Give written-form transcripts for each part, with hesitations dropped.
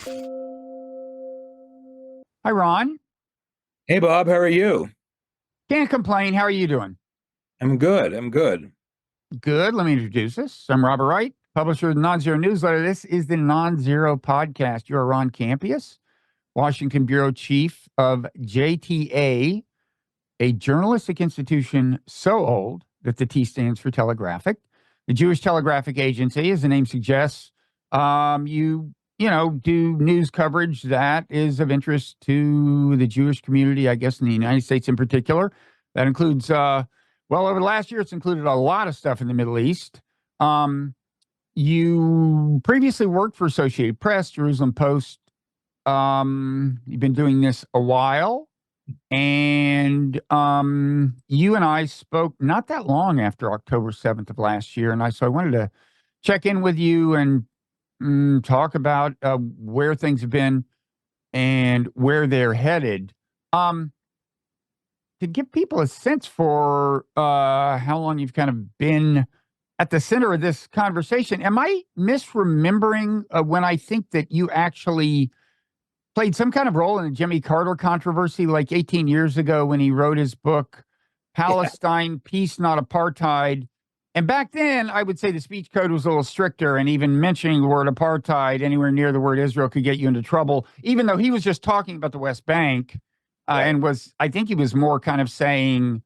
Hi, Ron. Hey Bob, how are you? Can't complain. How are you doing? I'm good. I'm good. Good. Let me introduce us. I'm Robert Wright, publisher of the Nonzero newsletter. This is the Nonzero podcast. You are Ron Kampeas, Washington Bureau Chief of JTA, a journalistic institution so old that the T stands for Telegraphic. The Jewish Telegraphic Agency, as the name suggests, do news coverage that is of interest to the Jewish community, I guess, in the United States in particular. That includes, over the last year, it's included a lot of stuff in the Middle East. You previously worked for Associated Press, Jerusalem Post. You've been doing this a while. And you and I spoke not that long after October 7th of last year. So I wanted to check in with you and talk about where things have been and where they're headed. To give people a sense for how long you've kind of been at the center of this conversation, am I misremembering when I think that you actually played some kind of role in the Jimmy Carter controversy like 18 years ago when he wrote his book, Yeah. Palestine, Peace, Not Apartheid? And back then, I would say the speech code was a little stricter, and even mentioning the word apartheid anywhere near the word Israel could get you into trouble, even though he was just talking about the West Bank Right. I think he was more kind of saying,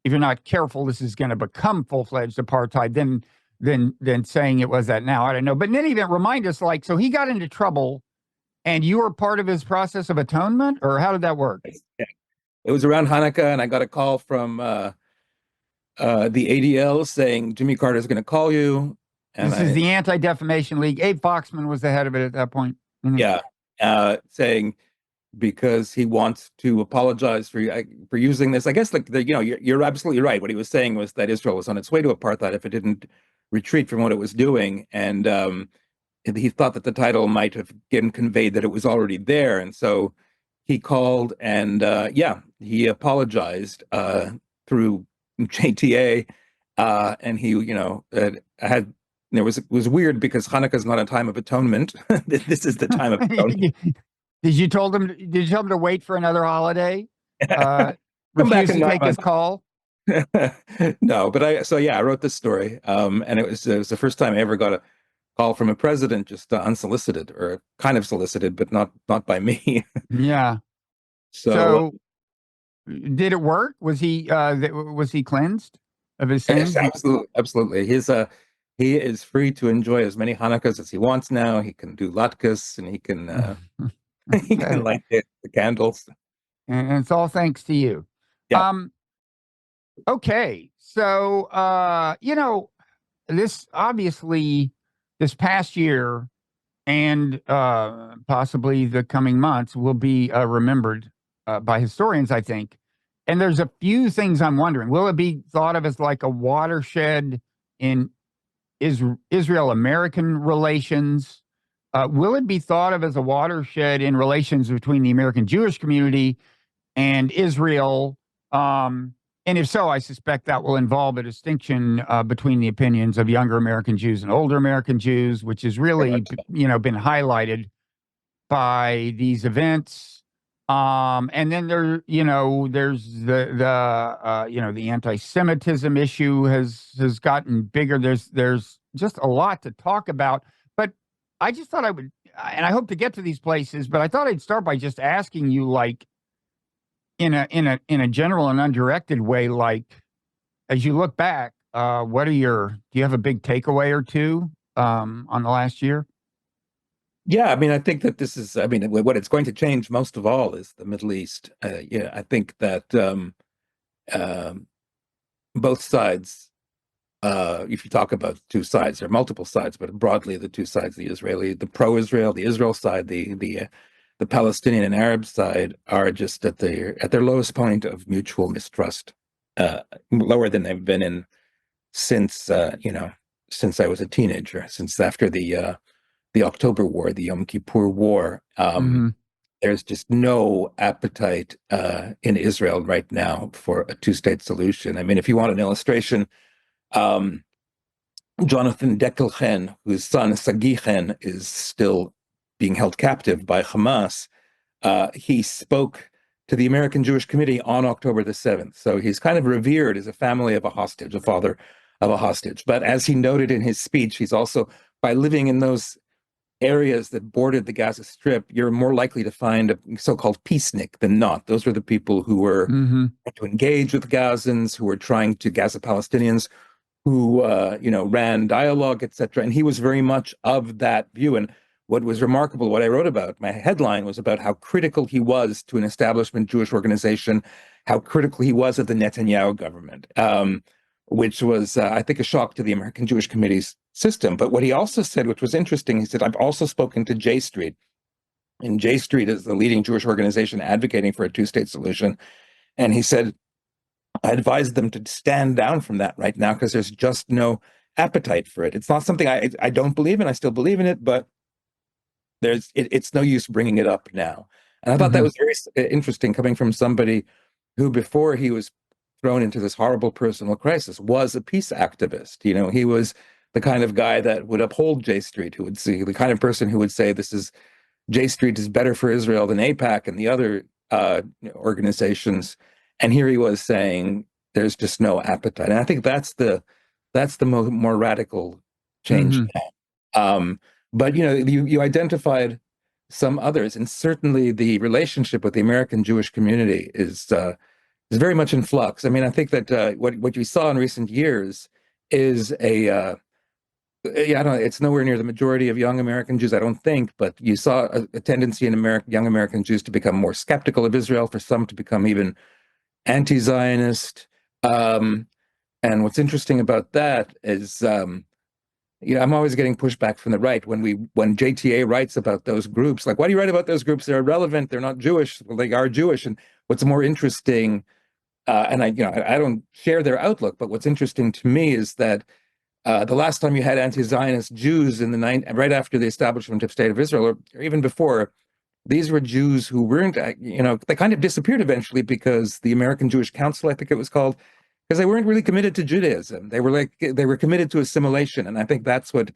if you're not careful, this is going to become full-fledged apartheid than saying it was that now. I don't know. But in any event, remind us, so he got into trouble and you were part of his process of atonement, or how did that work? Yeah. It was around Hanukkah, and I got a call from the ADL saying Jimmy Carter's going to call you, and This is the Anti-Defamation League. Abe Foxman was the head of it at that point. Mhm. yeah, saying because he wants to apologize for using this. I guess you're absolutely right. What he was saying was that Israel was on its way to apartheid if it didn't retreat from what it was doing, and he thought that the title might have been conveyed that it was already there, and so he called and he apologized through JTA, and he had it was weird because Hanukkah is not a time of atonement. This is the time of atonement. Did you tell him to wait for another holiday? Uh, Come back refuse in to take his 9 months. call? No, but I wrote this story, and it was the first time I ever got a call from a president, just unsolicited or kind of solicited, but not by me. Yeah. So So did it work? Was he cleansed of his yes, sins? absolutely, absolutely. He is free to enjoy as many Hanukkahs as he wants now. He can do latkes, and he can he can Okay. light the candles. And it's all thanks to you. Yeah, Um, okay. So, this obviously this past year and possibly the coming months will be remembered by historians, I think. And there's a few things I'm wondering. Will it be thought of as like a watershed in Israel-American relations? Will it be thought of as a watershed in relations between the American Jewish community and Israel? And if so, I suspect that will involve a distinction between the opinions of younger American Jews and older American Jews, which has very really, much so. been highlighted by these events. And then there's the anti-Semitism issue has gotten bigger. There's just a lot to talk about. But I just thought I would, and I hope to get to these places. But I thought I'd start by just asking you, like, in a general and undirected way, like, as you look back, do you have a big takeaway or two on the last year? Yeah, I mean, I think that this is, I mean, what it's going to change most of all is the Middle East. Yeah, I think that um, both sides, if you talk about two sides, there are multiple sides, but broadly the two sides, the pro-Israel, the Israel side, the Palestinian and Arab side, are just at their lowest point of mutual mistrust, lower than they've been in since since I was a teenager, since after the October War, the Yom Kippur War. Hmm. There's just no appetite in Israel right now for a two-state solution. I mean, if you want an illustration, Jonathan Deckelchen, whose son Sagi Chen is still being held captive by Hamas, he spoke to the American Jewish Committee on October the 7th. So he's kind of revered as a family of a hostage, a father of a hostage. But as he noted in his speech, he's also, by living in those areas that bordered the Gaza Strip, you're more likely to find a so-called peacenik than not. Those were the people who were Mm-hmm. to engage with Gazans, who were trying to Gaza Palestinians, who ran dialogue, etc. And he was very much of that view. And what was remarkable, what I wrote about, my headline was about how critical he was to an establishment Jewish organization, how critical he was of the Netanyahu government, which was, I think, a shock to the American Jewish Committee's system. But what he also said, which was interesting, he said, I've also spoken to J Street. And J Street is the leading Jewish organization advocating for a two-state solution. And he said, I advise them to stand down from that right now because there's just no appetite for it. It's not something I don't believe in. I still believe in it, but it's no use bringing it up now. And I thought that was very interesting coming from somebody who, before he was thrown into this horrible personal crisis, was a peace activist. You know, he was the kind of guy that would uphold J Street, who would see the kind of person who would say J Street is better for Israel than AIPAC and the other organizations. And here he was saying there's just no appetite. And I think that's the more radical change now. But you identified some others, and certainly the relationship with the American Jewish community is very much in flux. I mean, I think that what you saw in recent years is I don't know, it's nowhere near the majority of young American Jews, I don't think, but you saw a tendency in young American Jews to become more skeptical of Israel, for some to become even anti-Zionist. And what's interesting about that is, I'm always getting pushback from the right when JTA writes about those groups, like, why do you write about those groups? They're irrelevant. They're not Jewish. Well, they are Jewish. And what's more interesting, and I don't share their outlook, but what's interesting to me is that the last time you had anti-Zionist Jews right after the establishment of State of Israel, or even before, these were Jews who weren't, they kind of disappeared eventually because the American Jewish Council, I think it was called, because they weren't really committed to Judaism. They were committed to assimilation. And I think that's what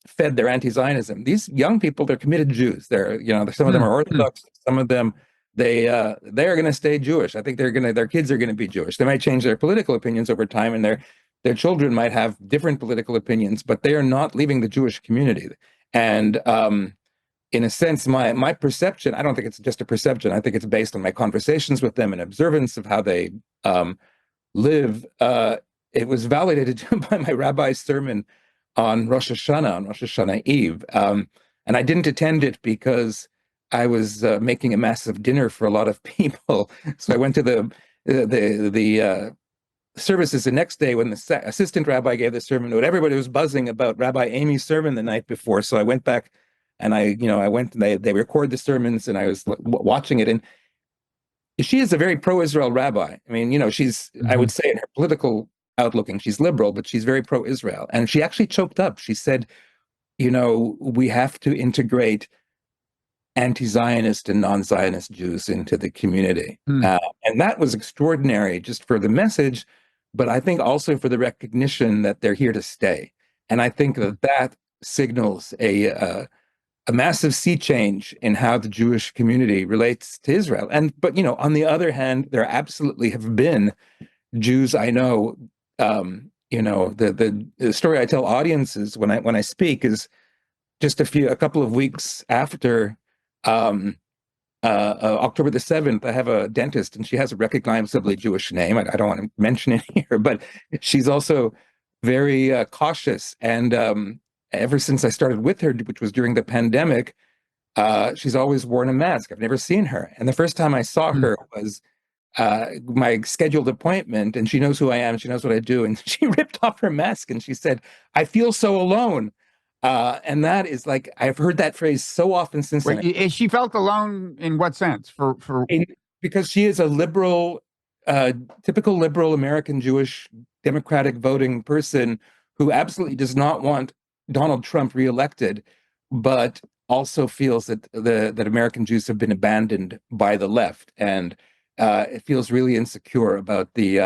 fed their anti-Zionism. These young people, they're committed Jews. Some of them are Orthodox. Some of them, they are going to stay Jewish. I think their kids are going to be Jewish. They might change their political opinions over time, and their children might have different political opinions, but they are not leaving the Jewish community. And in a sense, my perception, I don't think it's just a perception. I think it's based on my conversations with them and observance of how they live. It was validated by my rabbi's sermon on Rosh Hashanah Eve. And I didn't attend it because I was making a massive dinner for a lot of people. So I went to the services the next day when the assistant rabbi gave the sermon note. Everybody was buzzing about Rabbi Amy's sermon the night before. So I went back and I went, and they record the sermons, and I was watching it. And she is a very pro-Israel rabbi. I mean, she's, I would say in her political outlooking, she's liberal, but she's very pro-Israel. And she actually choked up. She said, we have to integrate anti-Zionist and non-Zionist Jews into the community. And that was extraordinary just for the message, but I think also for the recognition that they're here to stay. And I think that signals a massive sea change in how the Jewish community relates to Israel. But on the other hand, there absolutely have been Jews I know. The story I tell audiences when I speak is just a couple of weeks after October the 7th. I have a dentist, and she has a recognizably Jewish name. I don't want to mention it here, but she's also very cautious. And ever since I started with her, which was during the pandemic, she's always worn a mask. I've never seen her. And the first time I saw her was my scheduled appointment, and she knows who I am. She knows what I do. And she ripped off her mask and she said, I feel so alone. And that is like, I've heard that phrase so often since then. She felt alone in what sense? Because she is a liberal, typical liberal American Jewish Democratic voting person who absolutely does not want Donald Trump reelected, but also feels that that American Jews have been abandoned by the left, and it feels really insecure about the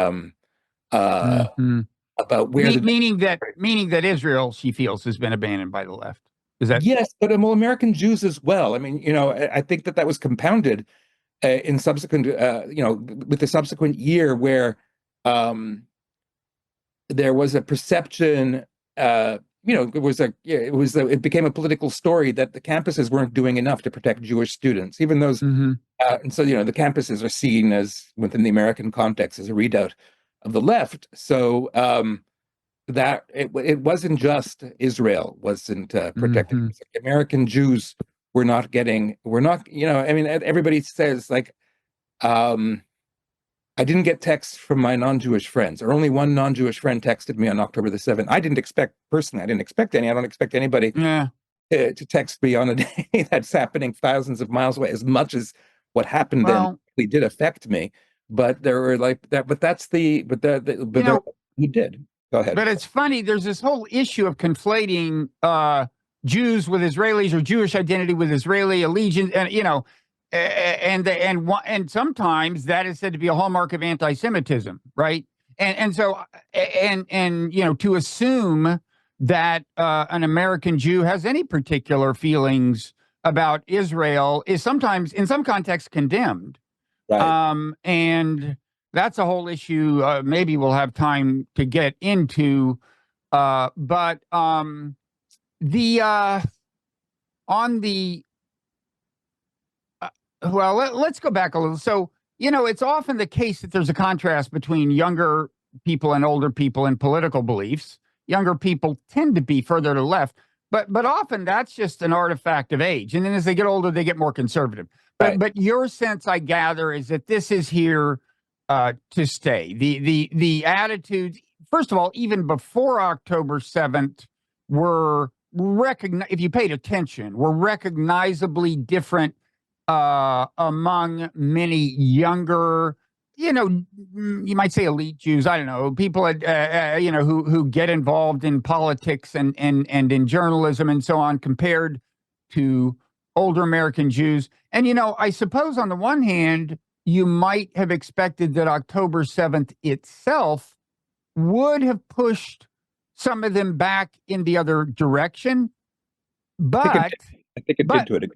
about where meaning that Israel, she feels, has been abandoned by the left. Is that? Yes, but well, American Jews as well. I mean, I think that was compounded in subsequent, with the subsequent year where um, there was a perception, it became a political story that the campuses weren't doing enough to protect Jewish students, even those, Mm-hmm. and so, the campuses are seen as, within the American context, as a readout of the left. So that it wasn't just Israel wasn't protected. It Mm-hmm. was like American Jews were not, I mean, everybody says like, um, I didn't get texts from my non-Jewish friends, or only one non-Jewish friend texted me on October the 7th. I didn't expect any. I don't expect anybody Yeah. to text me on a day that's happening thousands of miles away, as much as what happened then Well, really did affect me. But there were like that, but that's you there, know, you did. Go ahead. but it's funny. There's this whole issue of conflating Jews with Israelis, or Jewish identity with Israeli allegiance, and and sometimes that is said to be a hallmark of anti-Semitism, right? And so to assume that an American Jew has any particular feelings about Israel is sometimes, in some contexts, condemned. Right. And that's a whole issue. Maybe we'll have time to get into. But the on the well, let's go back a little. So, it's often the case that there's a contrast between younger people and older people in political beliefs. Younger people tend to be further to the left, but often that's just an artifact of age. And then as they get older, they get more conservative. Right. But your sense, I gather, is that this is here to stay. The attitudes, first of all, even before October 7th, were if you paid attention, were recognizably different among many younger, you might say elite Jews. I don't know, people who get involved in politics and in journalism and so on, compared to older American Jews. And I suppose on the one hand, you might have expected that October 7th itself would have pushed some of them back in the other direction, but I think it did to it.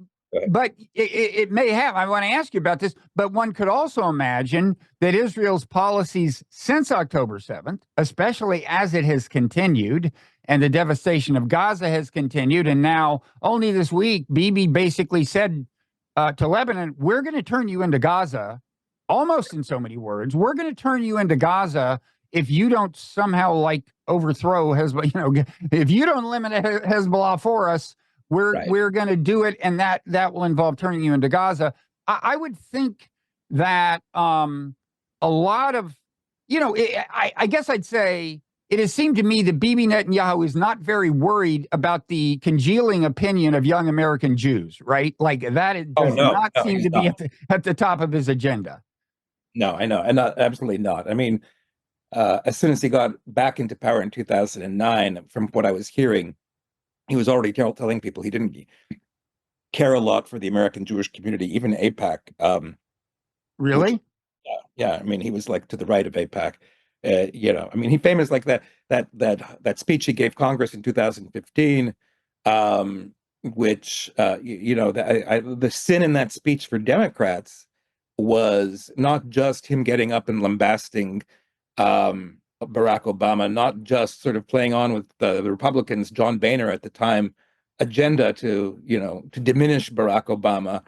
but it may have. I want to ask you about this, but one could also imagine that Israel's policies since October 7th, especially as it has continued and the devastation of Gaza has continued, and now only this week, Bibi basically said to Lebanon, we're going to turn you into Gaza, almost in so many words. We're going to turn you into Gaza if you don't somehow overthrow Hezbollah, if you don't eliminate Hezbollah for us. We're going to do it, and that will involve turning you into Gaza. I would think that a lot of, I guess I'd say it has seemed to me that Bibi Netanyahu is not very worried about the congealing opinion of young American Jews, right? Like that it does not seem to be at the top of his agenda. No, I know, and absolutely not. I mean, as soon as he got back into power in 2009, from what I was hearing, he was already telling people he didn't care a lot for the American Jewish community, even AIPAC. Really? Yeah. I mean, he was like to the right of AIPAC. I mean, he famous like that speech he gave Congress in 2015, which the sin in that speech for Democrats was not just him getting up and lambasting Barack Obama, not just sort of playing on with the Republicans, John Boehner at the time, agenda to diminish Barack Obama,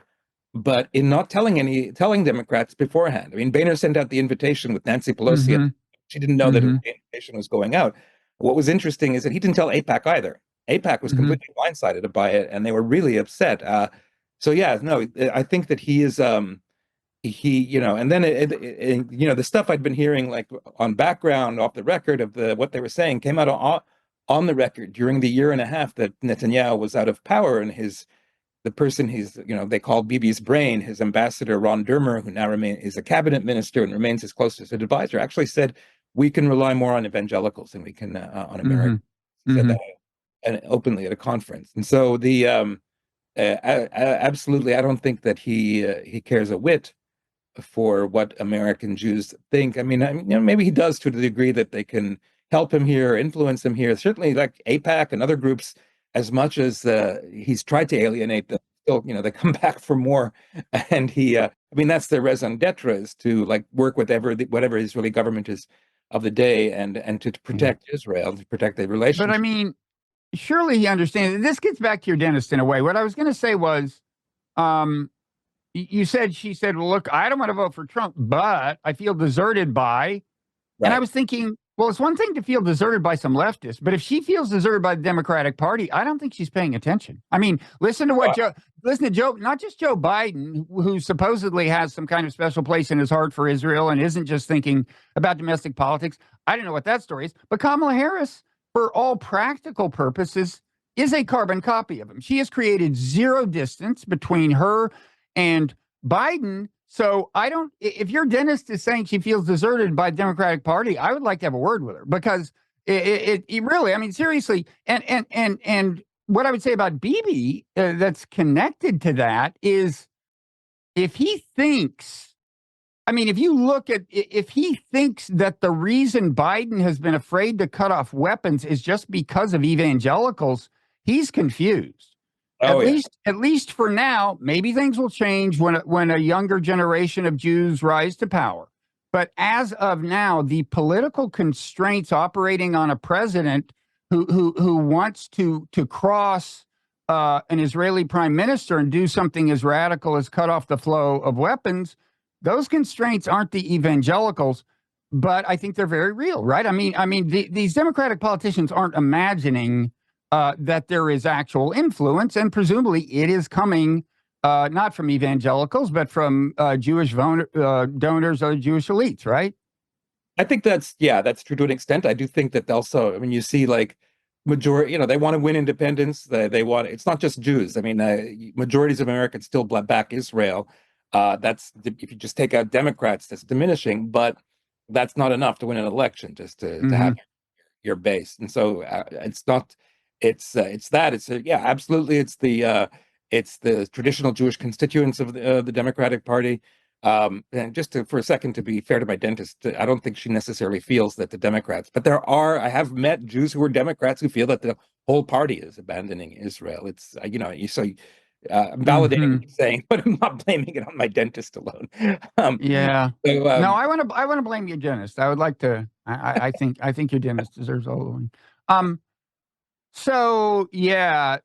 but in not telling Democrats beforehand. I mean, Boehner sent out the invitation with Nancy Pelosi. Mm-hmm. She didn't know that Mm-hmm. the invitation was going out. What was interesting is that he didn't tell AIPAC either. AIPAC was Mm-hmm. completely blindsided by it, and they were really upset. So yeah, no, I think that he is. And then the stuff I'd been hearing like on background off the record of what they were saying came out on the record during the year and a half that Netanyahu was out of power, and the person they call Bibi's brain, his ambassador Ron Dermer, who now is a cabinet minister and remains his closest advisor, actually said we can rely more on evangelicals than we can on Americans. Mm-hmm. He said Mm-hmm. that and openly at a conference, and so absolutely, I don't think that he cares a whit for what American Jews think. I mean, maybe he does to the degree that they can help him here, influence him here. Certainly, like AIPAC and other groups, as much as he's tried to alienate them, still, they come back for more. And I mean, that's their raison d'etre, is to like work with whatever Israeli government is of the day, and to Yeah. protect Israel, to protect the But I relationship. mean, surely he understands. This gets back to your dentist in a way. What I was going to say was, um, she said, well, look, I don't want to vote for Trump, but I feel deserted by. And I Right. was thinking, well, it's one thing to feel deserted by some leftists, but if she feels deserted by the Democratic Party, I don't think she's paying attention. I mean, listen to Joe, not just Joe Biden, who supposedly has some kind of special place in his heart for Israel and isn't just thinking about domestic politics. I don't know what that story is, but Kamala Harris, for all practical purposes, is a carbon copy of him. She has created zero distance between her and Biden. So I don't, if your dentist is saying she feels deserted by the Democratic Party, I would like to have a word with her, because it really, I mean, seriously. And what I would say about Bibi, that's connected to that, is if he thinks, I mean, if you look at, if he thinks that the reason Biden has been afraid to cut off weapons is just because of evangelicals, he's confused. Oh yeah. At least for now. Maybe things will change when a younger generation of Jews rise to power. But as of now, the political constraints operating on a president who wants to cross an Israeli prime minister and do something as radical as cut off the flow of weapons, those constraints aren't the evangelicals, but I think they're very real, right? These Democratic politicians aren't imagining that there is actual influence, and presumably it is coming not from evangelicals, but from Jewish donors or Jewish elites, right? I think that's true to an extent. I do think that also, I mean, you see like majority, they want to win independence. They want, it's not just Jews. I mean, majorities of Americans still back Israel. That's, if you just take out Democrats, that's diminishing, but that's not enough to win an election, just to Mm-hmm. have your base. And so it's not, it's that, yeah, absolutely. It's the traditional Jewish constituents of the Democratic Party. And just for a second, to be fair to my dentist, I don't think she necessarily feels that the Democrats, but I have met Jews who are Democrats who feel that the whole party is abandoning Israel. It's, I'm validating Mm-hmm. what you're saying, but I'm not blaming it on my dentist alone. Um, Yeah. so, No, I want to blame your dentist. I would like to. I think your dentist deserves all the blame. Um. So yeah.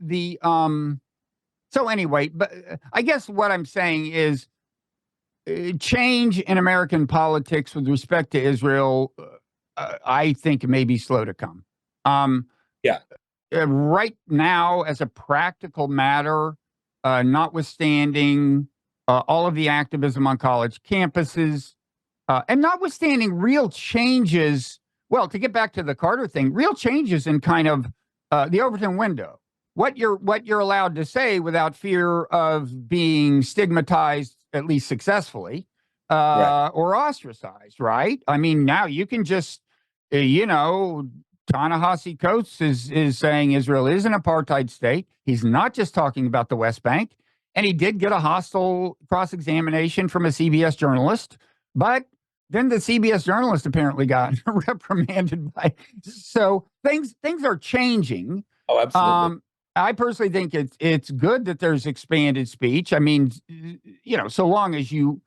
So anyway, but I guess what I'm saying is change in American politics with respect to Israel, I think may be slow to come. Um, yeah, right now, as a practical matter, notwithstanding all of the activism on college campuses, and notwithstanding real changes, well, to get back to the Carter thing, real changes in kind of the Overton window, what you're allowed to say without fear of being stigmatized, at least successfully, right. or ostracized, right? I mean, now you can just, you know, Ta-Nehisi Coates is saying Israel is an apartheid state. He's not just talking about the West Bank, and he did get a hostile cross-examination from a CBS journalist, but then the CBS journalist apparently got reprimanded by. So things are changing. Oh, absolutely. Um, I personally think it's good that there's expanded speech. I mean, so long as you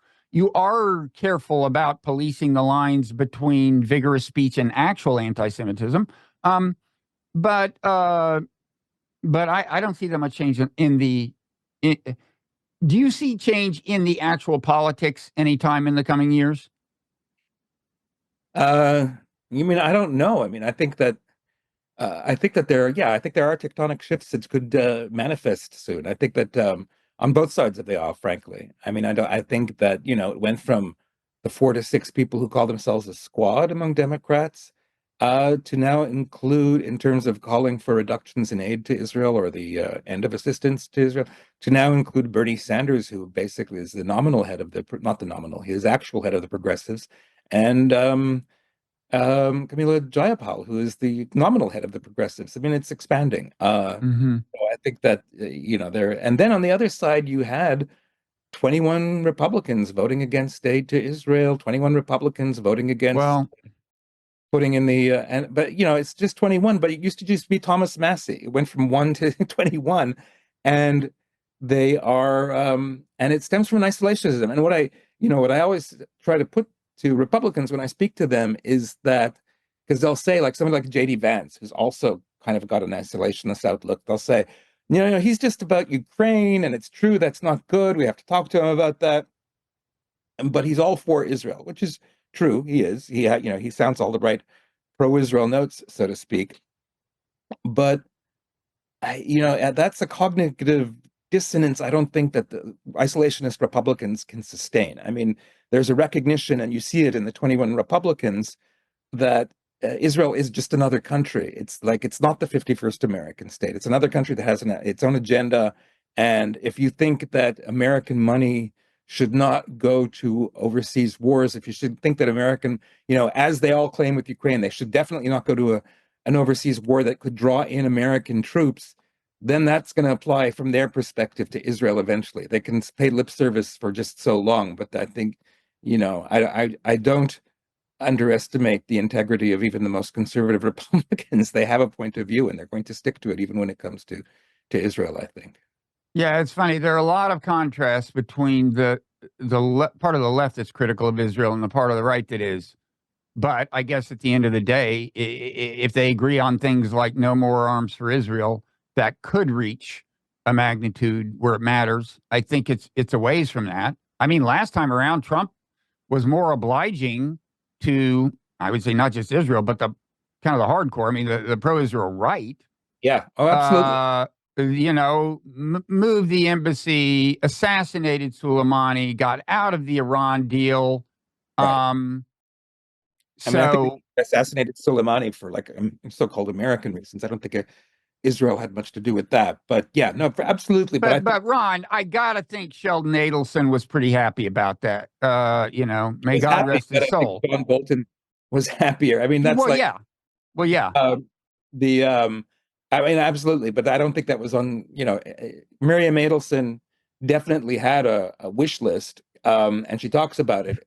are careful about policing the lines between vigorous speech and actual anti-Semitism. Um, but I don't see that much change in the. In, do you see change in the actual politics anytime in the coming years? Uh, you mean, I don't know. I mean, I think that I think there are tectonic shifts that could manifest soon. I think that on both sides of the aisle, frankly. I mean, I think that, it went from the 4 to 6 people who call themselves a squad among Democrats to now include, in terms of calling for reductions in aid to Israel, or the end of assistance to Israel, to now include Bernie Sanders, who basically is the nominal head of not the nominal, he is actual head of the progressives, and Camila Jayapal, who is the nominal head of the progressives. I mean, it's expanding. Mm-hmm. So I think that, there, and then on the other side, you had 21 Republicans voting against aid to Israel, 21 Republicans voting against Well, putting in the but it's just 21, but it used to just be Thomas Massey. It went from 1 to 21, and they are and it stems from an isolationism. And what I always try to put to Republicans when I speak to them is that, because they'll say, like someone like JD Vance, who's also kind of got an isolationist outlook, they'll say, he's just about Ukraine, and it's true that's not good. We have to talk to him about that. But he's all for Israel, which is true. He is. He sounds all the right pro-Israel notes, so to speak. But that's a cognitive dissonance I don't think that the isolationist Republicans can sustain. I mean, there's a recognition, and you see it in the 21 Republicans, that Israel is just another country. It's like, it's not the 51st American state. It's another country that has its own agenda. And if you think that American money should not go to overseas wars, if you should think that American, as they all claim with Ukraine, they should definitely not go to an overseas war that could draw in American troops, then that's going to apply from their perspective to Israel eventually. They can pay lip service for just so long, but I think, I don't underestimate the integrity of even the most conservative Republicans. They have a point of view, and they're going to stick to it even when it comes to Israel, I think. Yeah, it's funny. There are a lot of contrasts between the part of the left that's critical of Israel and the part of the right that is. But I guess at the end of the day, if they agree on things like no more arms for Israel, that could reach a magnitude where it matters. I think it's a ways from that. I mean, last time around, Trump was more obliging to, I would say, not just Israel, but the kind of the hardcore. I mean, the pro-Israel right. Yeah. Oh, absolutely. Moved the embassy, assassinated Soleimani, got out of the Iran deal. Right. I mean, I think they assassinated Soleimani for like so-called American reasons. I don't think Israel had much to do with that. But yeah, no, absolutely. But Ron, I gotta think Sheldon Adelson was pretty happy about that. May God rest his soul. I think John Bolton was happier. I mean, that's well, like, yeah, well, yeah. The I mean, absolutely, but I don't think that was on. Miriam Adelson definitely had a wish list, and she talks about it.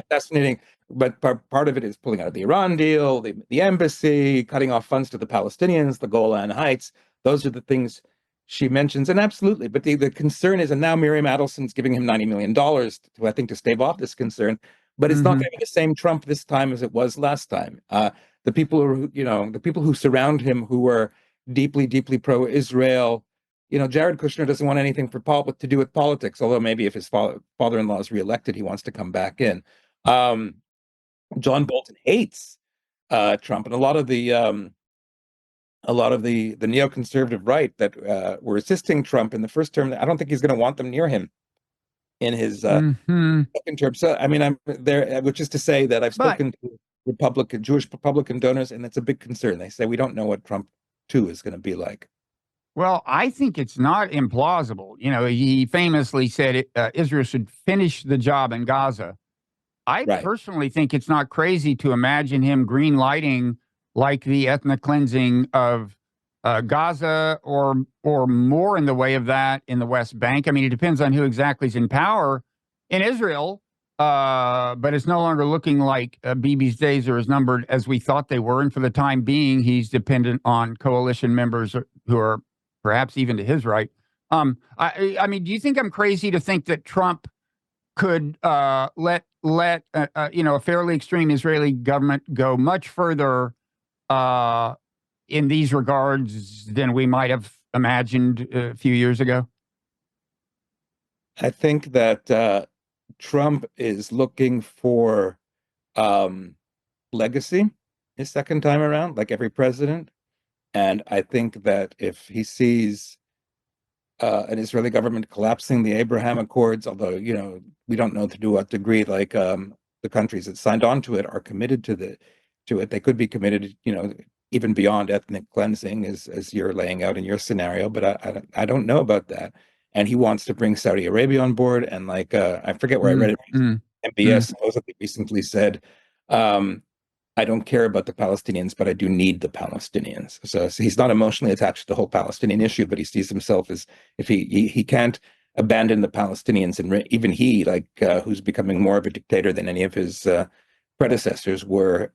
Fascinating, but part of it is pulling out of the Iran deal, the embassy, cutting off funds to the Palestinians, the Golan Heights. Those are the things she mentions, and absolutely. But the concern is, and now Miriam Adelson's giving him $90 million to, I think, to stave off this concern. But it's not going to be the same Trump this time as it was last time. The people who surround him, who are deeply, deeply pro-Israel. Jared Kushner doesn't want anything to do with politics, although maybe if his father-in-law is reelected, he wants to come back in. John Bolton hates Trump, and a lot of the neoconservative right that were assisting Trump in the first term, I don't think he's going to want them near him in his second term. So, I mean, I'm there, which is to say that I've spoken to Jewish Republican donors, and it's a big concern. They say we don't know what Trump 2 is going to be like. Well, I think it's not implausible. He famously said Israel should finish the job in Gaza. I personally think it's not crazy to imagine him green lighting like the ethnic cleansing of Gaza or more in the way of that in the West Bank. I mean, it depends on who exactly is in power in Israel. But it's no longer looking like Bibi's days are as numbered as we thought they were. And for the time being, he's dependent on coalition members who are perhaps even to his right. I mean, do you think I'm crazy to think that Trump could let a fairly extreme Israeli government go much further in these regards than we might have imagined a few years ago? I think that Trump is looking for legacy his second time around, like every president. And I think that if he sees an Israeli government collapsing the Abraham Accords, although, we don't know to what degree, like the countries that signed on to it are committed to it. They could be committed, even beyond ethnic cleansing, as you're laying out in your scenario. But I don't know about that. And he wants to bring Saudi Arabia on board. And like, I forget where I read it. Kampeas supposedly recently said, I don't care about the Palestinians, but I do need the Palestinians. So he's not emotionally attached to the whole Palestinian issue, but he sees himself as, if he can't abandon the Palestinians, and even he, who's becoming more of a dictator than any of his predecessors were,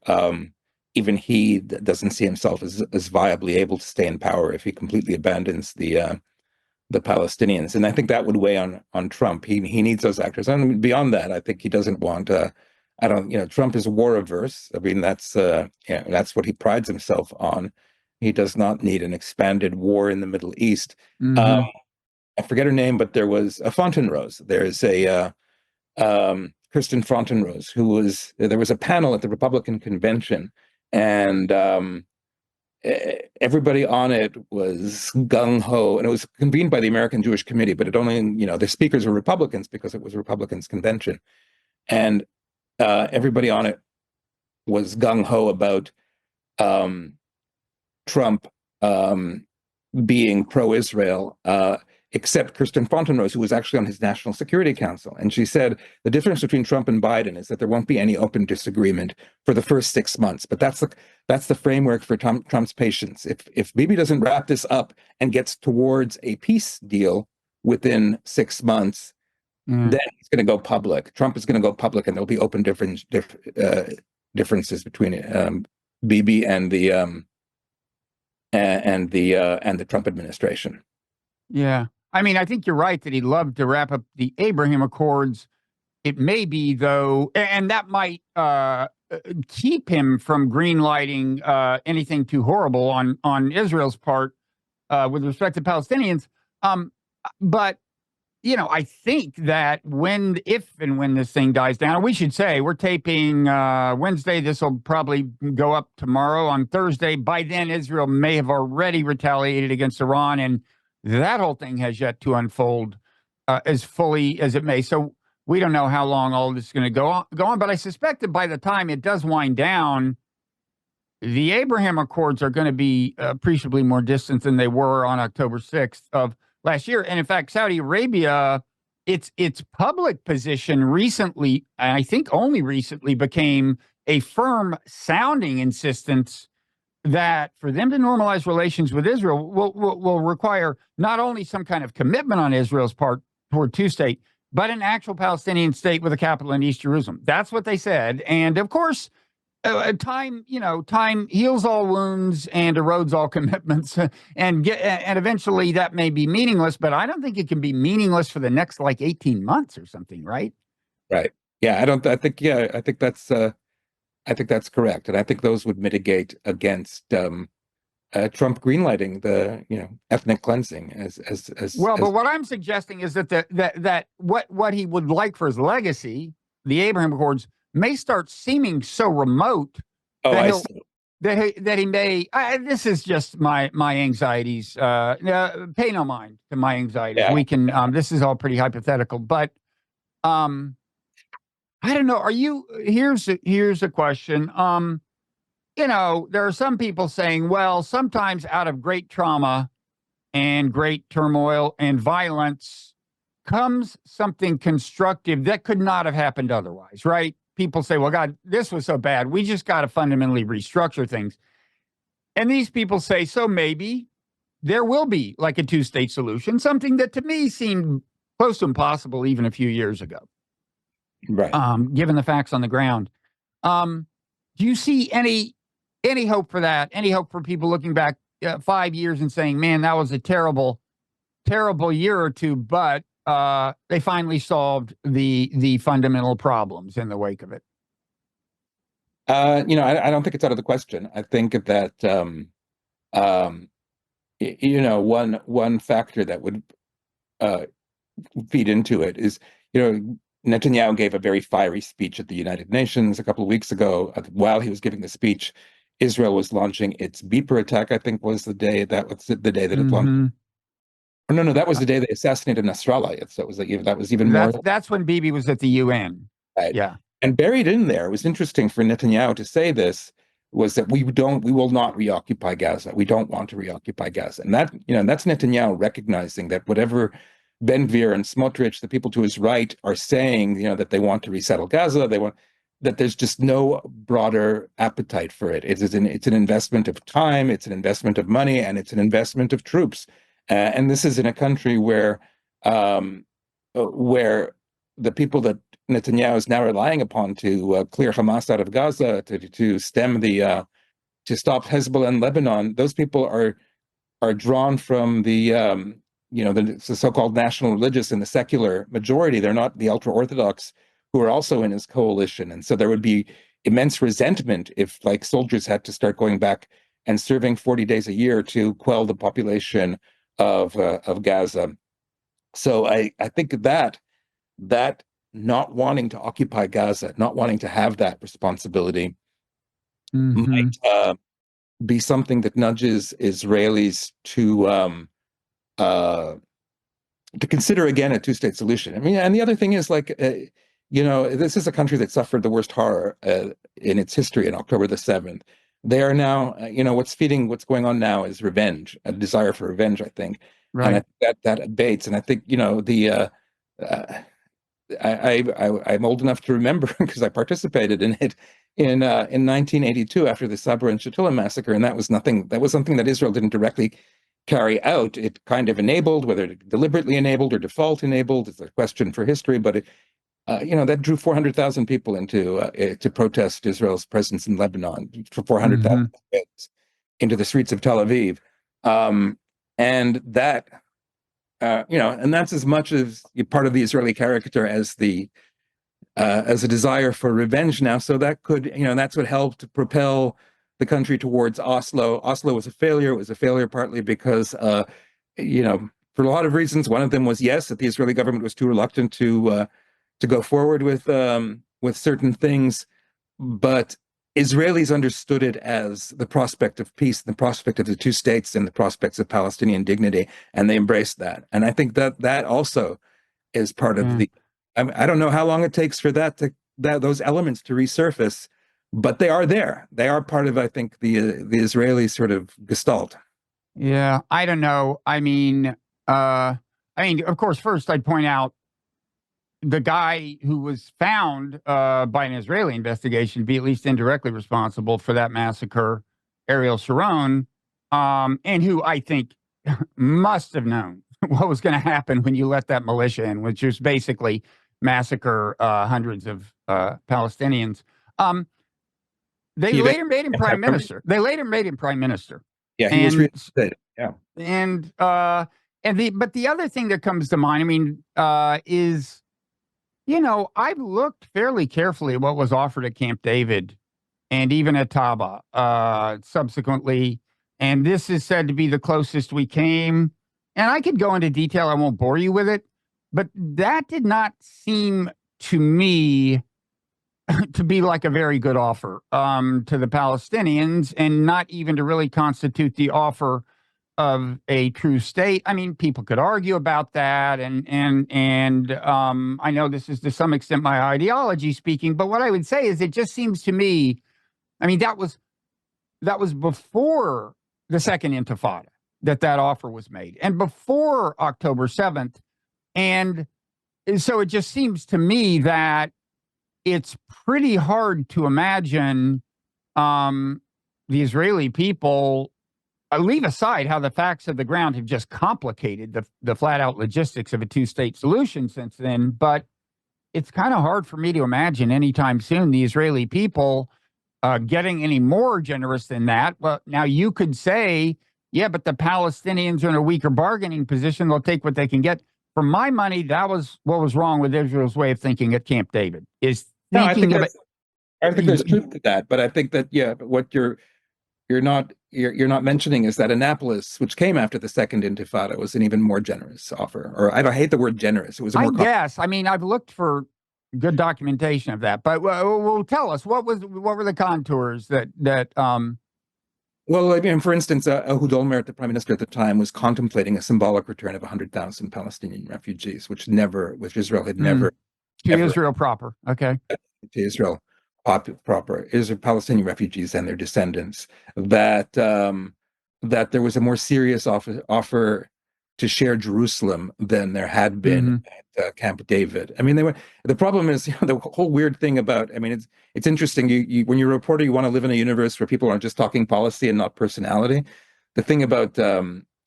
even he doesn't see himself as viably able to stay in power if he completely abandons the Palestinians. And I think that would weigh on Trump. He needs those actors. And beyond that, I think he doesn't want. I don't. Trump is war averse. I mean, that's what he prides himself on. He does not need an expanded war in the Middle East. Mm-hmm. I forget her name, but there was a Fontaine-Rose. There's a Kristen Fontaine-Rose, there was a panel at the Republican convention, and everybody on it was gung-ho, and it was convened by the American Jewish Committee, but it only, the speakers were Republicans because it was a Republicans convention. And everybody on it was gung-ho about Trump being pro-Israel, except Kristen Fontaine-Rose, who was actually on his National Security Council. And she said, the difference between Trump and Biden is that there won't be any open disagreement for the first 6 months. But that's the framework for Trump's patience. If Bibi doesn't wrap this up and gets towards a peace deal within 6 months, then he's going to go public. Trump is going to go public, and there'll be open differences between Bibi and the Trump administration. Yeah. I mean, I think you're right that he'd love to wrap up the Abraham Accords. It may be, though, and that might keep him from greenlighting anything too horrible on Israel's part with respect to Palestinians. But, I think that if and when this thing dies down, we should say we're taping Wednesday. This will probably go up tomorrow. On Thursday, by then, Israel may have already retaliated against Iran, and that whole thing has yet to unfold as fully as it may. So we don't know how long all this is going to go on. But I suspect that by the time it does wind down, the Abraham Accords are going to be appreciably more distant than they were on October 6th of last year. And in fact, Saudi Arabia, its public position recently, and I think only recently, became a firm sounding insistence that for them to normalize relations with Israel will require not only some kind of commitment on Israel's part toward two-state, but an actual Palestinian state with a capital in East Jerusalem. That's what they said. And of course, time heals all wounds and erodes all commitments, and eventually that may be meaningless. But I don't think it can be meaningless for the next 18 months or something, right? Right. Yeah. I think that's correct, and I think those would mitigate against Trump greenlighting the ethnic cleansing as well. But what I'm suggesting is that what he would like for his legacy, the Abraham Accords, may start seeming so remote that he may. This is just my anxieties. Pay no mind to my anxieties. Yeah. We can. This is all pretty hypothetical, but I don't know. Here's a question. There are some people saying, well, sometimes out of great trauma and great turmoil and violence comes something constructive that could not have happened otherwise, right? People say, well, God, this was so bad. We just got to fundamentally restructure things. And these people say, so maybe there will be a two-state solution, something that to me seemed close to impossible even a few years ago. Right. Given the facts on the ground. Do you see any hope for that? Any hope for people looking back 5 years and saying, man, that was a terrible, terrible year or two, but they finally solved the fundamental problems in the wake of it? I don't think it's out of the question. I think that one factor that would feed into it is, Netanyahu gave a very fiery speech at the United Nations a couple of weeks ago. While he was giving the speech, Israel was launching its beeper attack. I think was the day that it launched. Oh, no, that was the day they assassinated Nasrallah. So that was even more. That's when Bibi was at the UN. Right. Yeah. And buried in there, it was interesting for Netanyahu to say this, was that we will not reoccupy Gaza. We don't want to reoccupy Gaza. And that, that's Netanyahu recognizing that whatever Ben-Gvir and Smotrich, the people to his right, are saying, that they want to resettle Gaza, that there's just no broader appetite for it. It's an investment of time, it's an investment of money, and it's an investment of troops. And this is in a country where the people that Netanyahu is now relying upon to clear Hamas out of Gaza, to stem the to stop Hezbollah in Lebanon, those people are drawn from the so-called national religious and the secular majority. They're not the ultra-Orthodox who are also in his coalition. And so there would be immense resentment if like soldiers had to start going back and serving 40 days a year to quell the population of Gaza. So I think that not wanting to occupy Gaza, not wanting to have that responsibility might be something that nudges Israelis to consider again a two-state solution. I mean, and the other thing is like, this is a country that suffered the worst horror in its history on October the 7th. They are now, what's going on now is revenge, a desire for revenge, I think. Right. And I think that abates. And I think, I'm old enough to remember because I participated in it in 1982 after the Sabra and Shatila massacre, and that was something that Israel didn't directly carry out. It kind of enabled, whether it deliberately enabled or default enabled, it's a question for history, but it, that drew 400,000 people to protest Israel's presence in Lebanon, for 400,000 into the streets of Tel Aviv, and that. And that's as much as part of the Israeli character as a desire for revenge now. So that could, that's what helped propel the country towards Oslo. Oslo was a failure. It was a failure partly because, for a lot of reasons. One of them was, yes, that the Israeli government was too reluctant to go forward with certain things, but Israelis understood it as the prospect of peace, the prospect of the two states, and the prospects of Palestinian dignity, and they embraced that. And I think that also is part of the. I don't know how long it takes for those elements to resurface, but they are there. They are part of, I think, the Israeli sort of gestalt. Yeah, I don't know. I mean, of course, first I'd point out the guy who was found by an Israeli investigation to be at least indirectly responsible for that massacre, Ariel Sharon, and who I think must have known what was going to happen when you let that militia in, which was basically massacre hundreds of Palestinians. They later made him prime minister. Yeah, he was reinstated. Yeah, but the other thing that comes to mind, is. I've looked fairly carefully at what was offered at Camp David and even at Taba subsequently, and this is said to be the closest we came. And I could go into detail. I won't bore you with it, but that did not seem to me to be like a very good offer to the Palestinians, and not even to really constitute the offer of a true state. I mean, people could argue about that, and I know this is to some extent my ideology speaking, but what I would say is it just seems to me, I mean, that was before the second Intifada that offer was made, and before October 7th, and so it just seems to me that it's pretty hard to imagine the Israeli people. Leave aside how the facts of the ground have just complicated the flat-out logistics of a two-state solution since then, but it's kind of hard for me to imagine anytime soon the Israeli people getting any more generous than that. Well, now you could say, yeah, but the Palestinians are in a weaker bargaining position. They'll take what they can get. For my money, that was what was wrong with Israel's way of thinking at Camp David. I think there's truth to that, but I think that, what you're not mentioning is that Annapolis, which came after the second Intifada, was an even more generous offer. Or I hate the word generous. It was more. I mean, I've looked for good documentation of that, but well, tell us what were the contours that. Well, I mean, for instance, Ehud Olmert, the prime minister at the time, was contemplating a symbolic return of 100,000 Palestinian refugees, which Israel had never to Israel proper. Okay, to Israel. Proper Palestinian refugees and their descendants, that there was a more serious offer to share Jerusalem than there had been at Camp David. I mean, the problem is, the whole weird thing about, I mean, it's interesting. You when you're a reporter, you want to live in a universe where people aren't just talking policy and not personality. The thing about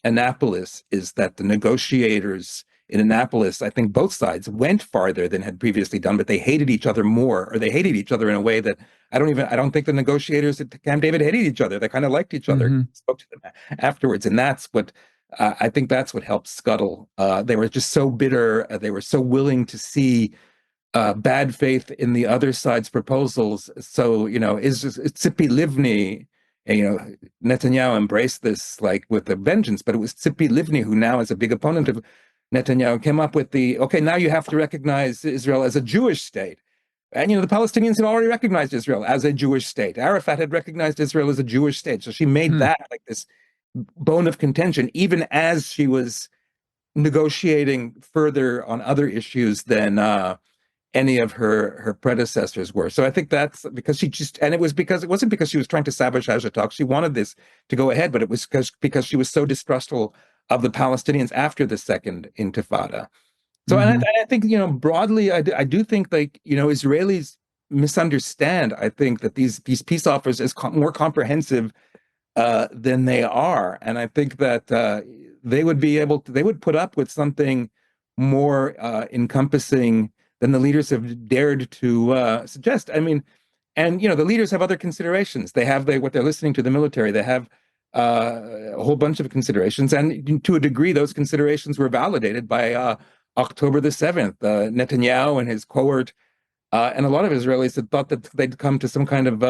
Annapolis is that the negotiators in Annapolis, I think both sides went farther than had previously done, but they hated each other more, or they hated each other in a way that I don't think the negotiators at Camp David hated each other. They kind of liked each other, spoke to them afterwards. And that's what, I think that's what helped scuttle. They were just so bitter. They were so willing to see bad faith in the other side's proposals. So, it's Tzipi Livni, and, Netanyahu embraced this like with a vengeance, but it was Tzipi Livni who now is a big opponent of Netanyahu came up with okay, now you have to recognize Israel as a Jewish state. And, the Palestinians had already recognized Israel as a Jewish state. Arafat had recognized Israel as a Jewish state. So she made that like this bone of contention, even as she was negotiating further on other issues than any of her predecessors were. So I think that's because it wasn't because she was trying to sabotage the talks. She wanted this to go ahead, but it was because she was so distrustful of the Palestinians after the Second Intifada. So, and I think, broadly, I do think like, Israelis misunderstand, I think, that these peace offers is more comprehensive than they are. And I think that they would put up with something more encompassing than the leaders have dared to suggest. I mean, and, the leaders have other considerations. They have what they're listening to the military. They have a whole bunch of considerations. And to a degree, those considerations were validated by October the 7th. Netanyahu and his cohort and a lot of Israelis had thought that they'd come to some kind of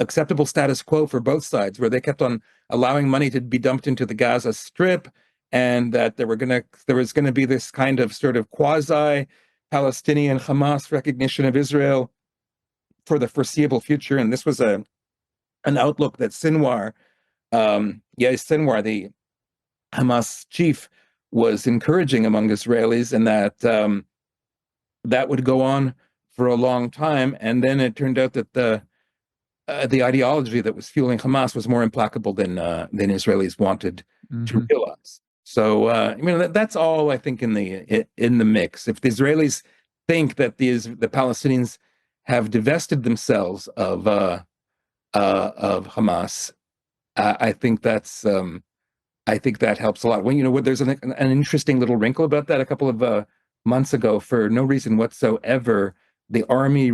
acceptable status quo for both sides, where they kept on allowing money to be dumped into the Gaza Strip, and that there was going to be this kind of sort of quasi-Palestinian Hamas recognition of Israel for the foreseeable future. And this was an outlook that Sinwar, the Hamas chief, was encouraging among Israelis, and that that would go on for a long time. And then it turned out that the ideology that was fueling Hamas was more implacable than Israelis wanted to realize. So, that's all I think in the mix. If the Israelis think that the Palestinians have divested themselves of Hamas, I think that helps a lot. When there's an interesting little wrinkle about that. A couple of months ago, for no reason whatsoever, the army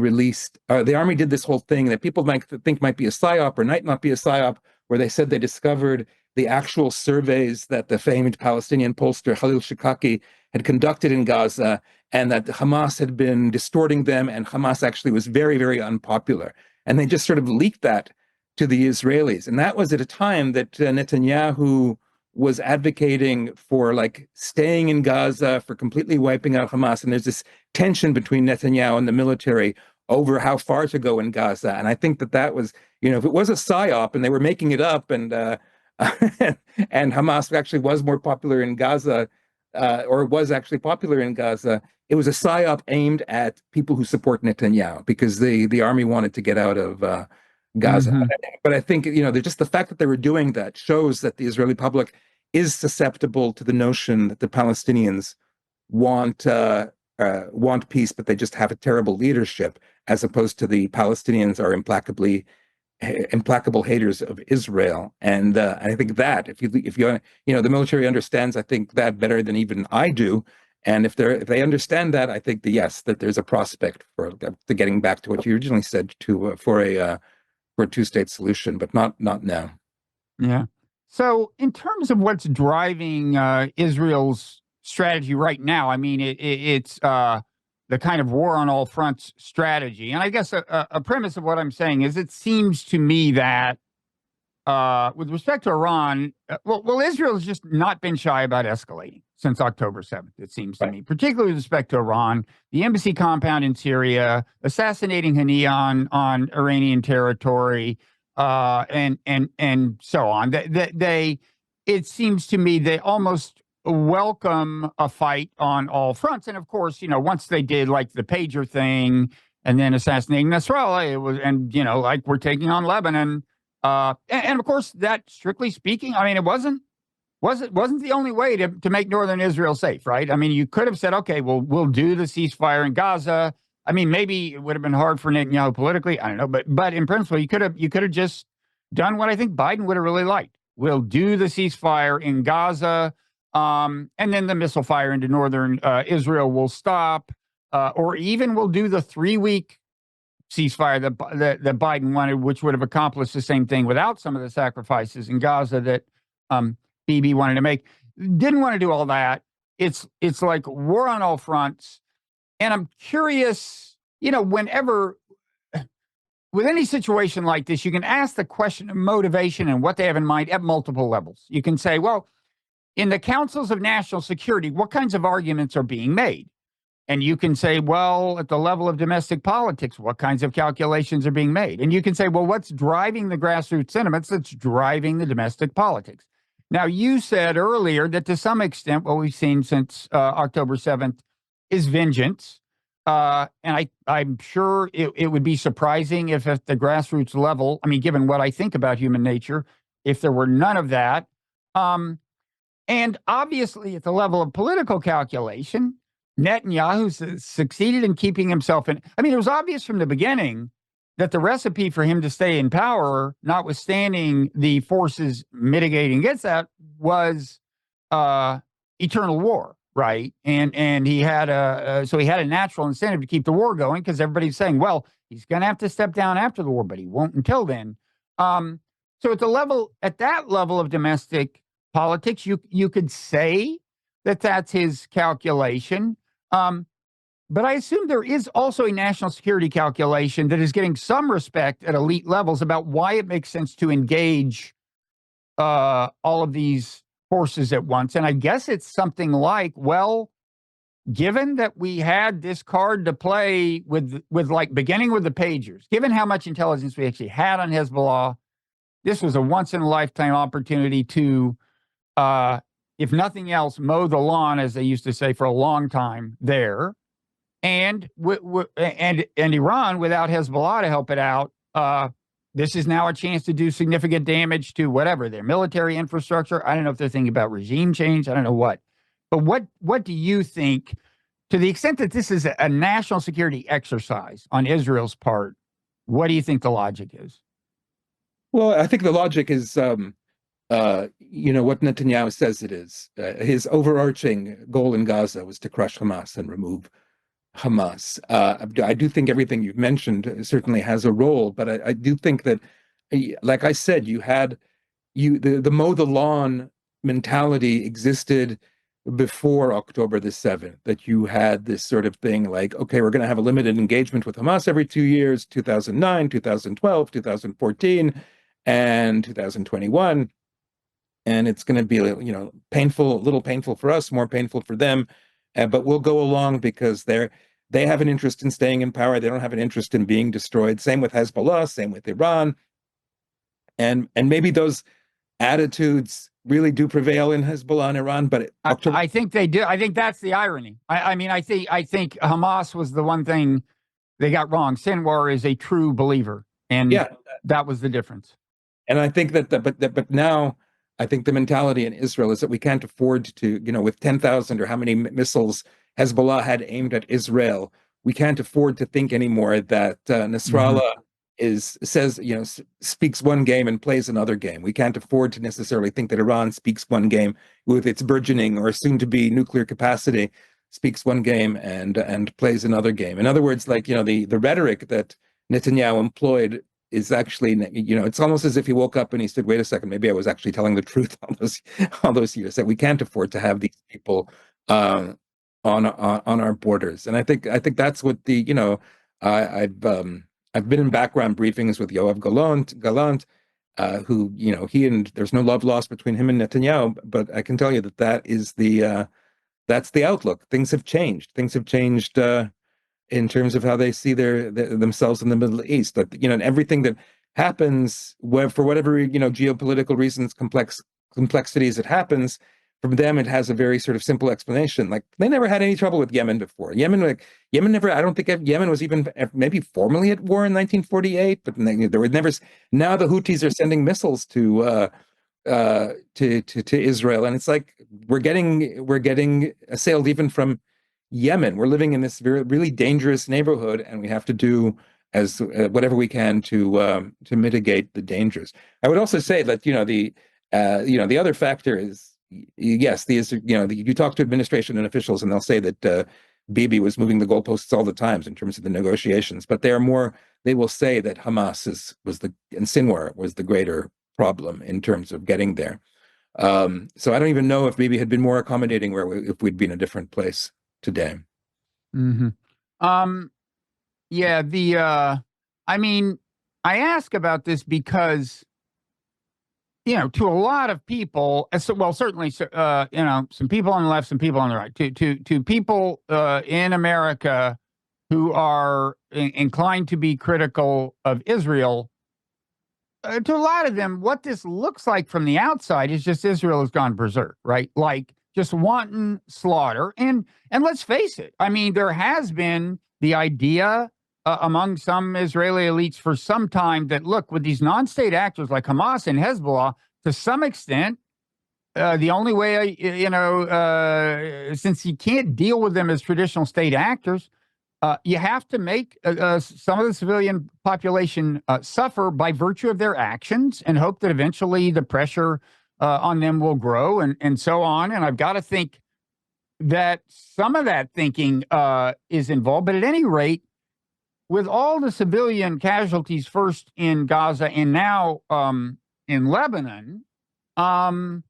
did this whole thing that people might think might be a psyop or might not be a psyop, where they said they discovered the actual surveys that the famed Palestinian pollster Khalil Shikaki had conducted in Gaza, and that Hamas had been distorting them, and Hamas actually was very, very unpopular. And they just sort of leaked that to the Israelis. And that was at a time that Netanyahu was advocating for like staying in Gaza, for completely wiping out Hamas. And there's this tension between Netanyahu and the military over how far to go in Gaza. And I think that was, if it was a psyop and they were making it up, and and Hamas actually was more popular in Gaza, or was actually popular in Gaza, it was a psyop aimed at people who support Netanyahu, because the army wanted to get out of Gaza. But I think, just the fact that they were doing that shows that the Israeli public is susceptible to the notion that the Palestinians want peace, but they just have a terrible leadership, as opposed to the Palestinians are implacable haters of Israel. And I think that if you the military understands, I think, that better than even I do. And if they understand that, I think that there's a prospect for getting back to what you originally said, for a two-state solution, but not now. Yeah. So in terms of what's driving Israel's strategy right now, I mean, it's the kind of war on all fronts strategy. And I guess a premise of what I'm saying is, it seems to me that with respect to Iran, well, Israel's just not been shy about escalating since October 7th, it seems to me, particularly with respect to Iran, the embassy compound in Syria, assassinating Haniyeh on Iranian territory, and so on. It seems to me they almost welcome a fight on all fronts. And of course, once they did like the pager thing and then assassinating Nasrallah, it was, and like we're taking on Lebanon. And of course, that, strictly speaking, I mean, it wasn't the only way to make northern Israel safe, right? I mean, you could have said, okay, well, we'll do the ceasefire in Gaza. I mean, maybe it would have been hard for Netanyahu politically, I don't know, but in principle, you could have just done what I think Biden would have really liked. We'll do the ceasefire in Gaza. And then the missile fire into northern Israel will stop, or even will do the 3-week ceasefire that Biden wanted, which would have accomplished the same thing without some of the sacrifices in Gaza that Bibi wanted to make. Didn't want to do all that. It's like war on all fronts. And I'm curious, whenever with any situation like this, you can ask the question of motivation and what they have in mind at multiple levels. You can say, well, in the councils of national security, what kinds of arguments are being made? And you can say, well, at the level of domestic politics, what kinds of calculations are being made? And you can say, well, what's driving the grassroots sentiments that's driving the domestic politics? Now, you said earlier that to some extent, what we've seen since October 7th is vengeance. And I'm sure it would be surprising if at the grassroots level, I mean, given what I think about human nature, if there were none of that. And obviously, at the level of political calculation, Netanyahu succeeded in keeping himself in. I mean, it was obvious from the beginning that the recipe for him to stay in power, notwithstanding the forces mitigating against that, was eternal war, right? And he had a natural incentive to keep the war going because everybody's saying, well, he's going to have to step down after the war, but he won't until then. So at that level of domestic politics, you could say that that's his calculation. But I assume there is also a national security calculation that is getting some respect at elite levels about why it makes sense to engage all of these forces at once. And I guess it's something like, well, given that we had this card to play with like beginning with the pagers, given how much intelligence we actually had on Hezbollah, this was a once in a lifetime opportunity to, if nothing else, mow the lawn, as they used to say for a long time there. And Iran, without Hezbollah to help it out, this is now a chance to do significant damage to whatever, their military infrastructure. I don't know if they're thinking about regime change. I don't know what. But what do you think, to the extent that this is a national security exercise on Israel's part, what do you think the logic is? Well, I think the logic is, what Netanyahu says it is. His overarching goal in Gaza was to crush Hamas and remove Hamas. I do think everything you've mentioned certainly has a role, but I do think that, like I said, the mow the lawn mentality existed before October the 7th, that you had this sort of thing like, okay, we're going to have a limited engagement with Hamas every 2 years, 2009, 2012, 2014, and 2021. And it's going to be, painful, a little painful for us, more painful for them. But we'll go along because they have an interest in staying in power. They don't have an interest in being destroyed. Same with Hezbollah, same with Iran. And maybe those attitudes really do prevail in Hezbollah and Iran, but I think they do. I think that's the irony. I mean, I think Hamas was the one thing they got wrong. Sinwar is a true believer, and yeah, that was the difference. And I think but now I think the mentality in Israel is that we can't afford to, with 10,000 or how many missiles Hezbollah had aimed at Israel, we can't afford to think anymore that Nasrallah speaks one game and plays another game. We can't afford to necessarily think that Iran speaks one game with its burgeoning or soon to be nuclear capacity, speaks one game and plays another game. In other words, the rhetoric that Netanyahu employed is actually, it's almost as if he woke up and he said, wait a second, maybe I was actually telling the truth all those years, that we can't afford to have these people on our borders. And I think that's what I've been in background briefings with Yoav Gallant, who, there's no love lost between him and Netanyahu, but I can tell you that's the outlook. Things have changed. Things have changed in terms of how they see themselves in the Middle East. But, and everything that happens, for whatever, geopolitical reasons, complexities it happens, from them, it has a very sort of simple explanation. Like, they never had any trouble with Yemen before. Yemen never, I don't think Yemen was even maybe formally at war in 1948, but there were never, now the Houthis are sending missiles to Israel. And it's like, we're getting assailed even from Yemen. We're living in this really dangerous neighborhood, and we have to do as whatever we can to mitigate the dangers. I would also say that, the other factor is, yes, you talk to administration and officials, and they'll say that Bibi was moving the goalposts all the times in terms of the negotiations. But they will say that Hamas and Sinwar was the greater problem in terms of getting there. So I don't even know if Bibi had been more accommodating if we'd been in a different place today. Mm-hmm. Yeah, I mean, I ask about this because, to a lot of people, certainly, some people on the left, some people on the right, to people in America who are inclined to be critical of Israel, to a lot of them, what this looks like from the outside is just Israel has gone berserk, right? Like just wanton slaughter. And let's face it, I mean, there has been the idea among some Israeli elites for some time that, look, with these non-state actors like Hamas and Hezbollah, to some extent, the only way, since you can't deal with them as traditional state actors, you have to make some of the civilian population suffer by virtue of their actions and hope that eventually the pressure on them will grow and so on. And I've got to think that some of that thinking is involved. But at any rate, with all the civilian casualties first in Gaza and now in Lebanon, I'm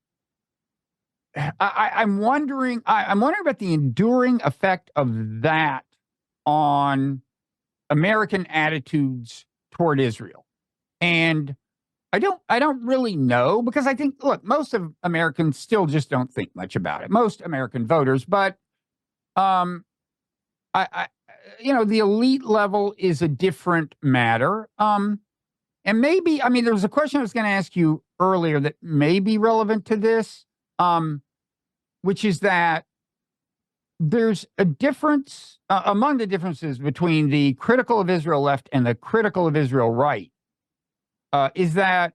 wondering about the enduring effect of that on American attitudes toward Israel. And I don't really know, because I think, look, most of Americans still just don't think much about it. Most American voters, but the elite level is a different matter. And maybe, I mean, there was a question I was going to ask you earlier that may be relevant to this, which is that there's a difference among the differences between the critical of Israel left and the critical of Israel right, is that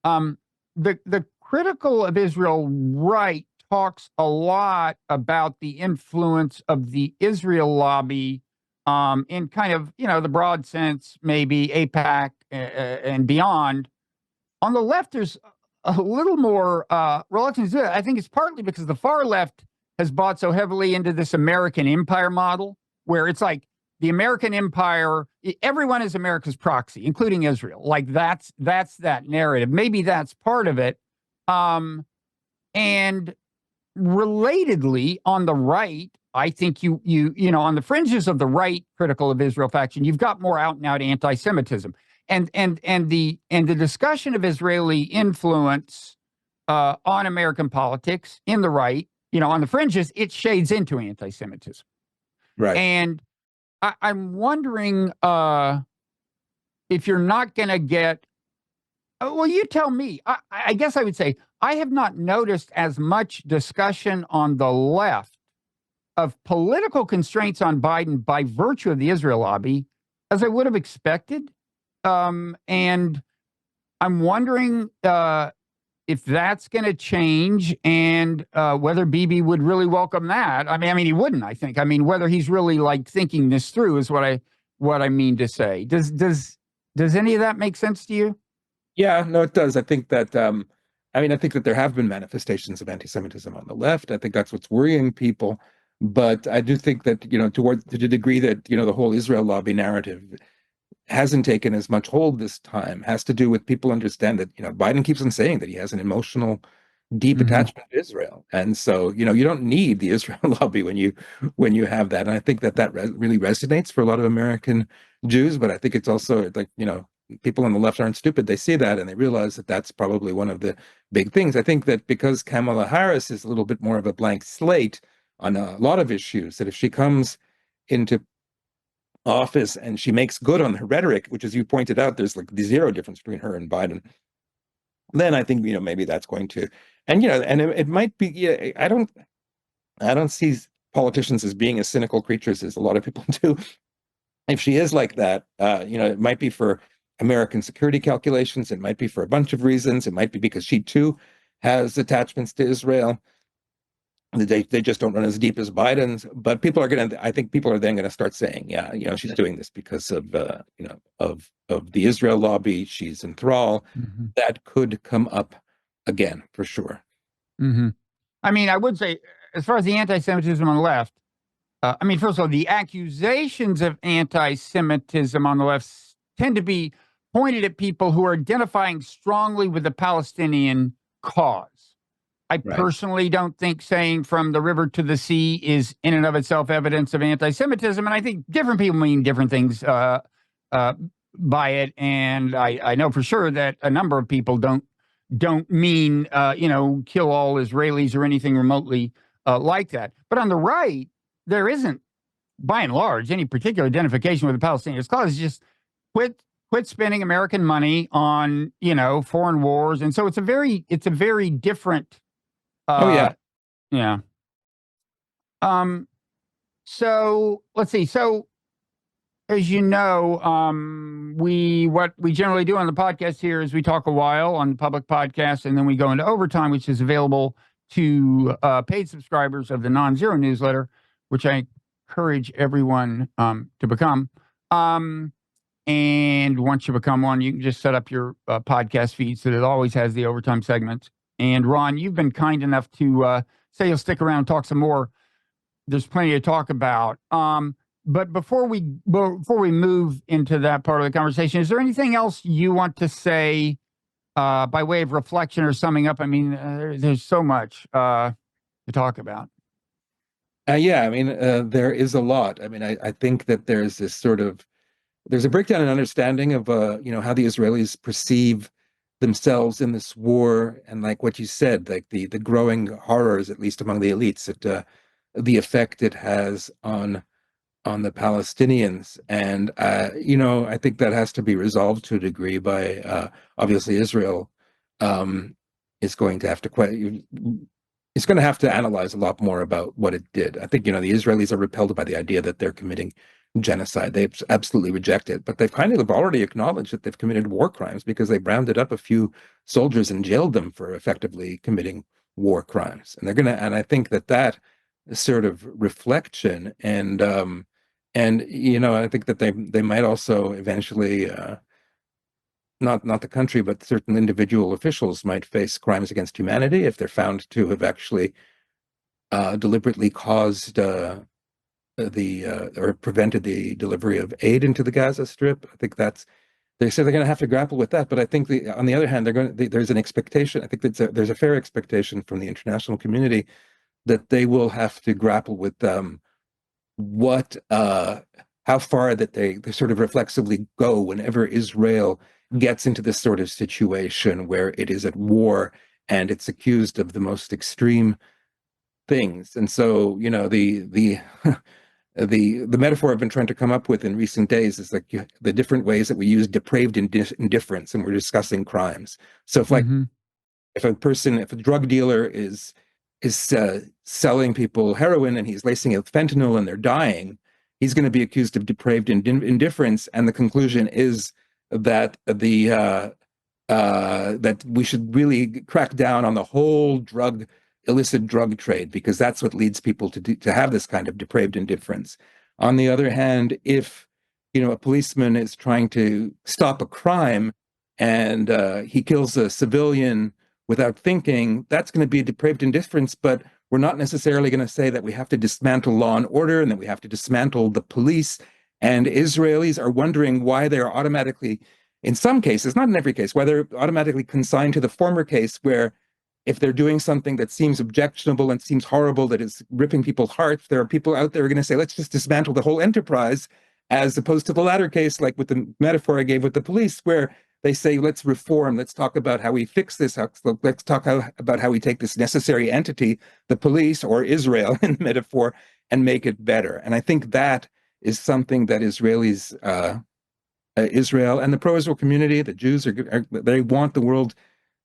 the critical of Israel right talks a lot about the influence of the Israel lobby in kind of, the broad sense, maybe AIPAC and beyond. On the left, there's a little more reluctance to do it. I think it's partly because the far left has bought so heavily into this American empire model, where it's like the American empire, everyone is America's proxy, including Israel. Like that's that narrative. Maybe that's part of it. And relatedly, on the right, I think you on the fringes of the right critical of Israel faction, you've got more out and out anti-Semitism. And the discussion of Israeli influence on American politics in the right, on the fringes, it shades into anti-Semitism. Right. And I'm wondering if you're not going to get, well, you tell me. I guess I would say I have not noticed as much discussion on the left of political constraints on Biden by virtue of the Israel lobby as I would have expected. And I'm wondering if that's going to change and whether Bibi would really welcome that. I mean, he wouldn't, I think. I mean, whether he's really like thinking this through is what I mean to say. Does any of that make sense to you? Yeah, no, it does. I think that I think that there have been manifestations of anti-Semitism on the left. I think that's what's worrying people. But I do think that, to the degree that, the whole Israel lobby narrative hasn't taken as much hold this time, has to do with people understand that, Biden keeps on saying that he has an emotional, deep attachment to Israel. And so, you don't need the Israel lobby when you have that. And I think that really resonates for a lot of American Jews. But I think it's also like, people on the left aren't stupid. They see that and they realize that that's probably one of the big things. I think that because Kamala Harris is a little bit more of a blank slate on a lot of issues, that if she comes into office and she makes good on her rhetoric, which, as you pointed out, there's like the zero difference between her and Biden, then I think, maybe that's going to, and, and it might be, yeah, I don't see politicians as being as cynical creatures as a lot of people do. If she is like that, it might be for American security calculations. It might be for a bunch of reasons. It might be because she too has attachments to Israel. They just don't run as deep as Biden's. But I think people are then going to start saying, yeah, she's doing this because of, of the Israel lobby. She's in thrall. That could come up again for sure. I mean, I would say, as far as the anti-Semitism on the left, I mean, first of all, the accusations of anti-Semitism on the left tend to be pointed at people who are identifying strongly with the Palestinian cause. I Right. personally don't think saying from the river to the sea is in and of itself evidence of anti-Semitism. And I think different people mean different things by it. And I know for sure that a number of people don't mean, kill all Israelis or anything remotely like that. But on the right, there isn't, by and large, any particular identification with the Palestinians cause. It's just quit spending American money on, foreign wars. And so it's a very different Oh yeah. yeah. So let's see. So as you know, what we generally do on the podcast here is we talk a while on the public podcast, and then we go into overtime, which is available to paid subscribers of the Nonzero newsletter, which I encourage everyone to become. And once you become one, you can just set up your podcast feed so that it always has the overtime segments. And Ron, you've been kind enough to say you'll stick around and talk some more. There's plenty to talk about. But before we move into that part of the conversation, is there anything else you want to say by way of reflection or summing up? I mean, there's so much to talk about. Yeah, I mean, there is a lot. I mean, I think that there's a breakdown in understanding of how the Israelis perceive themselves in this war, and like what you said, like the growing horrors, at least among the elites, the effect it has on the Palestinians. And I think that has to be resolved to a degree by obviously Israel is going to have to it's going to have to analyze a lot more about what it did. I think the Israelis are repelled by the idea that they're committing genocide. They absolutely reject it, but they've kind of already acknowledged that they've committed war crimes because they rounded up a few soldiers and jailed them for effectively committing war crimes. And I think that sort of reflection and I think that they might also eventually not the country, but certain individual officials might face crimes against humanity if they're found to have actually deliberately caused or prevented the delivery of aid into the Gaza Strip. I think they say they're going to have to grapple with that. But I think on the other hand, there's an expectation. I think there's a fair expectation from the international community that they will have to grapple with how far that they sort of reflexively go whenever Israel gets into this sort of situation where it is at war and it's accused of the most extreme things. And so, the the metaphor I've been trying to come up with in recent days is like the different ways that we use depraved indifference, and we're discussing crimes. So if if a drug dealer is selling people heroin and he's lacing it with fentanyl and they're dying, he's going to be accused of depraved indifference, and the conclusion is that that we should really crack down on the whole illicit drug trade, because that's what leads people to have this kind of depraved indifference. On the other hand, if a policeman is trying to stop a crime and he kills a civilian without thinking, that's going to be a depraved indifference, but we're not necessarily going to say that we have to dismantle law and order and that we have to dismantle the police. And Israelis are wondering why they're automatically, in some cases, not in every case, why they're automatically consigned to the former case where if they're doing something that seems objectionable and seems horrible, that is ripping people's hearts, there are people out there who are going to say, let's just dismantle the whole enterprise, as opposed to the latter case, like with the metaphor I gave with the police, where they say, let's reform, let's talk about how we fix this, let's talk about how we take this necessary entity, the police or Israel in metaphor, and make it better. And I think that is something that Israelis, Israel and the pro-Israel community, the Jews, they want the world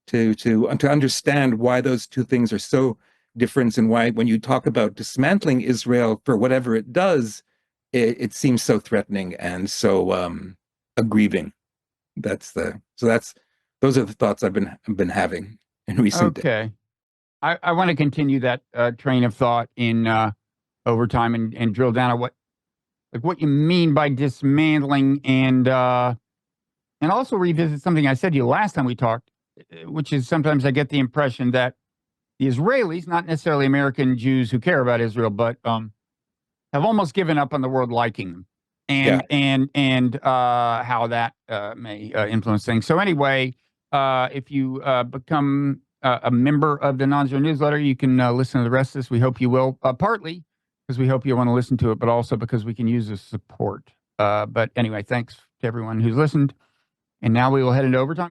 to understand why those two things are so different, and why when you talk about dismantling Israel for whatever it does, it seems so threatening and so aggrieving. Those are the thoughts I've been having in recent days. Okay. I want to continue that train of thought in overtime and drill down on what you mean by dismantling, and also revisit something I said to you last time we talked, which is sometimes I get the impression that the Israelis, not necessarily American Jews who care about Israel, but have almost given up on the world liking them, and how that may influence things. So anyway, if you become a member of the Nonzero newsletter, you can listen to the rest of this. We hope you will, partly because we hope you want to listen to it, but also because we can use the support. But anyway, thanks to everyone who's listened. And now we will head into overtime.